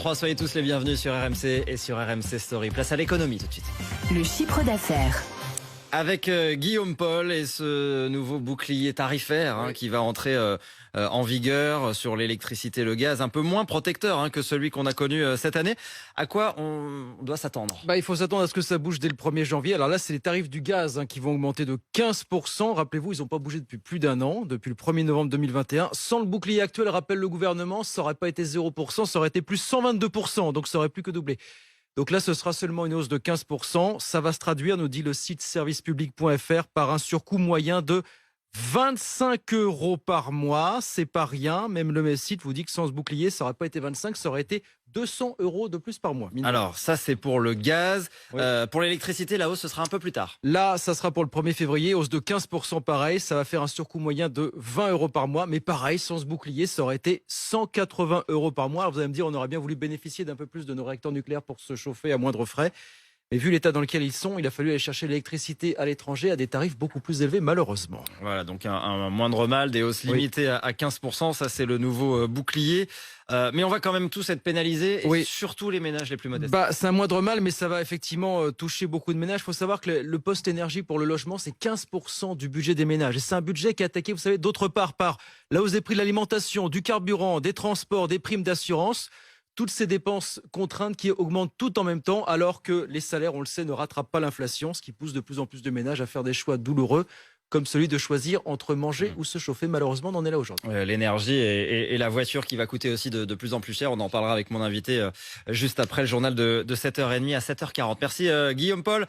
8h33, soyez tous les bienvenus sur RMC et sur RMC Story. Place à l'économie tout de suite. Le chiffre d'affaires. Avec Guillaume Paul et ce nouveau bouclier tarifaire qui va entrer en vigueur sur l'électricité et le gaz, un peu moins protecteur que celui qu'on a connu cette année. À quoi on doit s'attendre ? Il faut s'attendre à ce que ça bouge dès le 1er janvier. Alors là, c'est les tarifs du gaz qui vont augmenter de 15%. Rappelez-vous, ils n'ont pas bougé depuis plus d'un an, depuis le 1er novembre 2021. Sans le bouclier actuel, rappelle le gouvernement, ça n'aurait pas été 0%, ça aurait été plus 122%, donc ça aurait plus que doublé. Donc là, ce sera seulement une hausse de 15%. Ça va se traduire, nous dit le site servicepublic.fr, par un surcoût moyen de 25 € par mois. C'est pas rien. Même le même site vous dit que sans ce bouclier, ça n'aurait pas été 25, ça aurait été 200 € de plus par mois. Alors ça, c'est pour le gaz. Oui. Pour l'électricité, la hausse, ce sera un peu plus tard. Là, ça sera pour le 1er février, hausse de 15% pareil. Ça va faire un surcoût moyen de 20 € par mois. Mais pareil, sans ce bouclier, ça aurait été 180 € par mois. Alors vous allez me dire, on aurait bien voulu bénéficier d'un peu plus de nos réacteurs nucléaires pour se chauffer à moindre frais. Mais vu l'état dans lequel ils sont, il a fallu aller chercher l'électricité à l'étranger à des tarifs beaucoup plus élevés, malheureusement. Voilà, donc un moindre mal, des hausses limitées à 15%. Ça, c'est le nouveau bouclier. Mais on va quand même tous être pénalisés, et surtout les ménages les plus modestes. C'est un moindre mal, mais ça va effectivement toucher beaucoup de ménages. Il faut savoir que le poste énergie pour le logement, c'est 15% du budget des ménages. Et c'est un budget qui est attaqué, vous savez, d'autre part par la hausse des prix de l'alimentation, du carburant, des transports, des primes d'assurance. Toutes ces dépenses contraintes qui augmentent tout en même temps, alors que les salaires, on le sait, ne rattrapent pas l'inflation, ce qui pousse de plus en plus de ménages à faire des choix douloureux, comme celui de choisir entre manger ou se chauffer. Malheureusement, on en est là aujourd'hui. L'énergie et la voiture qui va coûter aussi de plus en plus cher. On en parlera avec mon invité juste après le journal de 7h30 à 7h40. Merci Guillaume Paul.